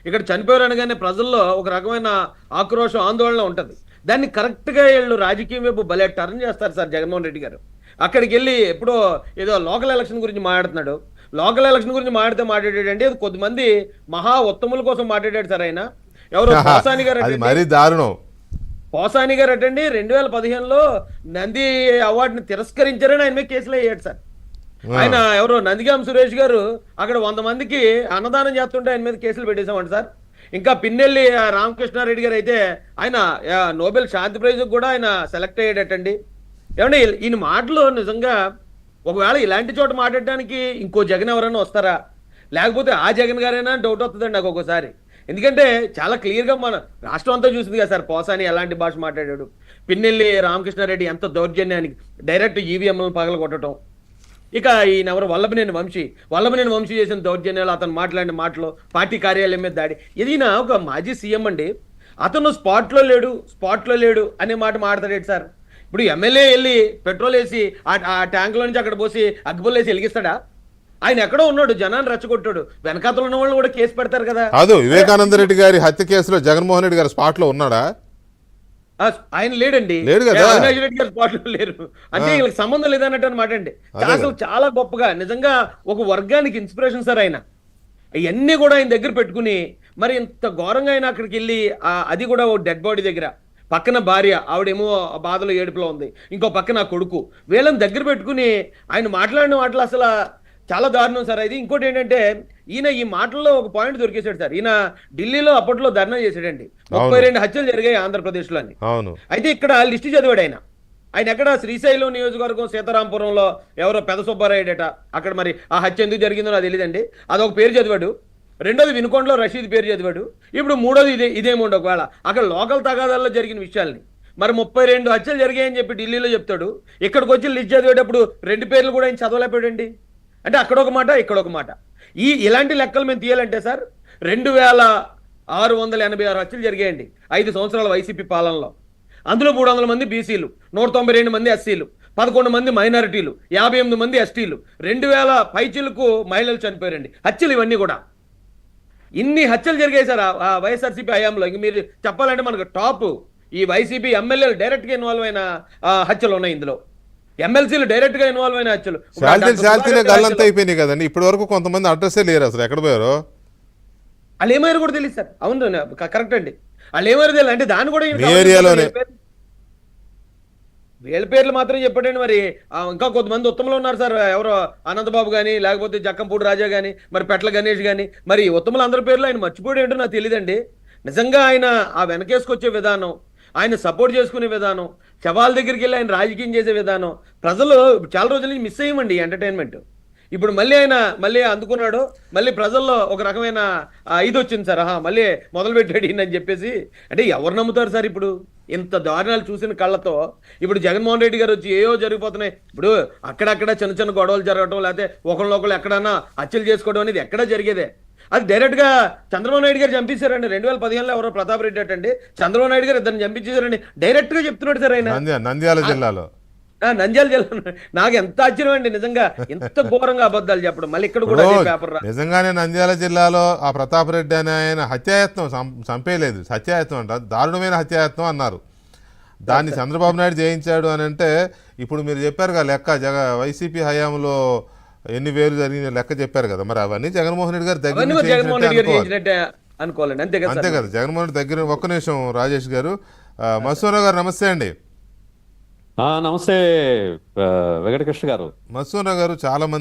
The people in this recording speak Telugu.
ఇక్కడ చనిపోయారు అనగానే ప్రజల్లో ఒక రకమైన ఆక్రోశం ఆందోళన ఉంటుంది. దాన్ని కరెక్ట్గా వీళ్ళు రాజకీయం వైపు భలే టర్న్ చేస్తారు సార్ జగన్మోహన్ రెడ్డి గారు. అక్కడికి వెళ్ళి ఎప్పుడో ఏదో లోకల్ ఎలక్షన్ గురించి మాట్లాడుతున్నాడు. లోకల్ ఎలక్షన్ గురించి మాట్లాడాడంటే అది కొద్దిమంది మహా ఉత్తముల కోసం మాట్లాడాడు సార్. ఆయన ఎవరో పోసాని గారు, అది మరీ దారుణం. పోసాని గారు అటండి 2015లో నంది అవార్డుని తిరస్కరించారని ఆయన మీద కేసులు అయ్యాడు సార్. ఆయన ఎవరో నందిగాం సురేష్ గారు అక్కడ 100 మందికి అన్నదానం చేస్తుంటే ఆయన మీద కేసులు పెట్టేశామంట సార్. ఇంకా పిన్నెల్లి రామకృష్ణారెడ్డి గారు అయితే ఆయన నోబెల్ శాంతి ప్రైజ్ కూడా ఆయన సెలెక్ట్ అయ్యాడటండి. ఏమంటే ఈయన మాటలు నిజంగా ఒకవేళ ఇలాంటి చోట మాట్లాడడానికి ఇంకో జగన్ ఎవరైనా వస్తారా, లేకపోతే ఆ జగన్ గారైనా డౌట్ వస్తుందండి నాకు ఒక్కోసారి. ఎందుకంటే చాలా క్లియర్గా మన రాష్ట్రం అంతా చూసింది కదా సార్ పోసాని ఎలాంటి భాష మాట్లాడాడు. పిన్నెల్లి రామకృష్ణారెడ్డి ఎంత దౌర్జన్యానికి డైరెక్ట్ ఈవీఎంలను పగల కొట్టడం. ఇక ఈయన ఎవరు వల్లభనేని వంశీ చేసిన దౌర్జన్యాలు, అతను మాట్లాడిన మాటలు, పార్టీ కార్యాలయం మీద దాడి. ఇది ఒక మాజీ సీఎం అండి, అతను స్పాట్లో లేడు అనే మాట మాట్లాడాడు సార్. ఇప్పుడు ఎమ్మెల్యే వెళ్ళి పెట్రోల్ వేసి ఆ ట్యాంకులో నుంచి అక్కడ పోసి అగ్గిపుల్ల వేసి వెలిగిస్తాడా? ఆయన ఎక్కడో ఉన్నాడు, జనాన్ని రెచ్చగొట్టాడు. వెనకాతలు ఉన్న వాళ్ళు కూడా కేసు పెడతారు కదా. కాదు, వివేకానంద రెడ్డి గారి హత్య కేసులో జగన్మోహన్ రెడ్డి గారు స్పాట్ లో ఉన్నాడా? ఆయన లేడండి, లేడు కదా. అవినాష్ రెడ్డి గారు స్పాట్ లో లేరు అంటే వీళ్ళకి సంబంధం లేదన్నట్టు అనమాట అండి. అసలు చాలా గొప్పగా నిజంగా ఒక వర్గానికి ఇన్స్పిరేషన్ సార్ ఆయన. ఇవన్నీ కూడా ఆయన దగ్గర పెట్టుకుని మరి ఇంత ఘోరంగా ఆయన అక్కడికి వెళ్ళి అది కూడా ఓ డెడ్ బాడీ దగ్గర, పక్కన భార్య ఆవిడేమో బాధలో ఏడుపులో ఉంది, ఇంకో పక్కన కొడుకు, వీళ్ళని దగ్గర పెట్టుకుని ఆయన మాట్లాడిన మాటలు అసలు చాలా దారుణం సార్. ఇది ఇంకోటి ఏంటంటే ఈయన ఈ మాటల్లో ఒక పాయింట్ దొరికేశాడు సార్. ఈయన ఢిల్లీలో అప్పట్లో ధర్నా చేశాడండి. 32 హత్యలు జరిగాయి ఆంధ్రప్రదేశ్లో అని. అయితే ఇక్కడ లిస్టు చదివాడు ఆయన ఎక్కడ శ్రీశైలం నియోజకవర్గం సీతారాంపురంలో ఎవరో పెద సుబ్బారాయుడట. అక్కడ మరి ఆ హత్య ఎందుకు జరిగిందో నాకు తెలియదండి. అదొక పేరు చదివాడు. రెండోది వినుకొండలో రషీద్ పేరు చదివాడు. ఇప్పుడు మూడోది ఇదేమో ఒకవేళ అక్కడ లోకల్ తగాదాల్లో జరిగిన విషయాల్ని మరి 32 హత్యలు జరిగాయని చెప్పి ఢిల్లీలో చెప్తాడు. ఇక్కడికి వచ్చి లిస్ట్ చదివేటప్పుడు 2 పేర్లు కూడా ఆయన చదవలేకపోయాడండి. అంటే అక్కడ ఒక మాట ఇక్కడ ఒక మాట. ఇలాంటి లెక్కలు మేము తీయాలంటే సార్ 2686 హత్యలు జరిగాయండి 5 సంవత్సరాల వైసీపీ పాలనలో. అందులో 300 మంది బీసీలు, 192 మంది ఎస్సీలు, 11 మంది మైనారిటీలు, 58 మంది ఎస్టీలు, 2000 పైచిలకు మహిళలు చనిపోయారండి. హత్యలు ఇవన్నీ కూడా ఇన్ని హత్యలు జరిగాయి సార్ ఆ వైఎస్ఆర్సీపీ హయాంలో. ఇంక మీరు చెప్పాలంటే మనకు టాప్ ఈ వైసీపీ ఎమ్మెల్యేలు డైరెక్ట్గా ఇన్వాల్వ్ అయిన హత్యలు ఉన్నాయి. ఇందులో ఎమ్మెల్సీలు డైరెక్ట్ గా ఇన్వాల్వ్ అయిన హత్యలు గల్లంతా అయిపోయినాయి కదండి. ఇప్పటి వరకు కొంతమంది అడ్రస్సే లేరు, అసలు ఎక్కడ పోయారో వాళ్ళు ఏమైనా కూడా తెలియదు సార్. అవును కరెక్ట్ అండి, వాళ్ళు ఏమైనా తెలియదు. అంటే దాన్ని కూడా వీళ్ళ పేర్లు మాత్రం చెప్పండి. మరి ఇంకా కొంతమంది ఉత్తములు ఉన్నారు సార్. ఎవరో అనంతబాబు కానీ, లేకపోతే జక్కంపూడి రాజా కానీ, మరి పెట్ల గణేష్ కానీ, మరి ఉత్తములు అందరి పేర్లు ఆయన మర్చిపోయి ఏంటో నాకు తెలియదండి. నిజంగా ఆయన ఆ వెనకేసుకొచ్చే విధానం, ఆయన సపోర్ట్ చేసుకునే విధానం, శవాల దగ్గరికి వెళ్ళి ఆయన రాజకీయం చేసే విధానం ప్రజలు చాలా రోజుల నుంచి మిస్ అయ్యమండి ఎంటర్టైన్మెంట్. ఇప్పుడు మళ్ళీ అందుకున్నాడు, మళ్ళీ ప్రజల్లో ఒక రకమైన ఇది వచ్చింది సార్. మళ్ళీ మొదలుపెట్టాడు అని చెప్పేసి. అంటే ఎవరు నమ్ముతారు సార్ ఇప్పుడు ఇంత దారుణాలు చూసిన కళ్ళతో? ఇప్పుడు జగన్మోహన్ రెడ్డి గారు వచ్చి ఏవో జరిగిపోతున్నాయి. ఇప్పుడు అక్కడక్కడ చిన్న చిన్న గొడవలు జరగటం, లేకపోతే ఒకళ్ళు ఎక్కడన్నా హత్యలు చేసుకోవడం అనేది ఎక్కడా జరిగేదే. అది డైరెక్ట్ గా చంద్రబాబు నాయుడు గారు చంపించారండి. 2015లో ఎవరో ప్రతాప్ రెడ్డి అటండి చంద్రబాబు నాయుడు గారు ఇద్దరిని చంపించేశారండి. డైరెక్ట్ గా చెప్తున్నాడు సార్ ఆయన. నంద్యాల జిల్లాలో నాకు ఎంత ఆశ్చర్యం అండి నిజంగా, ఎంత ఘోరంగా అబద్ధాలు చెప్పడం. మళ్ళీ ఇక్కడ కూడా పేపర్ నిజంగానే నంద్యాల జిల్లాలో ఆ ప్రతాప్ రెడ్డి అని ఆయన హత్యాయత్నం చంపేయలేదు, హత్యాయత్నం అంట, దారుణమైన హత్యాయత్నం అన్నారు. దాన్ని చంద్రబాబు నాయుడు చేయించాడు అని అంటే ఇప్పుడు మీరు చెప్పారు కదా లెక్క, వైసీపీ హయాంలో ఎన్ని వేలు జరిగిన లెక్క చెప్పారు కదా, మరి అవన్నీ జగన్మోహన్ రెడ్డి గారి దగ్గర అనుకోవాలండి. అంతే కదా జగన్మోహన్ రెడ్డి దగ్గర. ఒక్క నిమిషం రాజేష్ గారు. మసూరావు గారు నమస్తే అండి. నమస్తే వెంకటకృష్ణ గారు. మసూరావు గారు చాలా మంది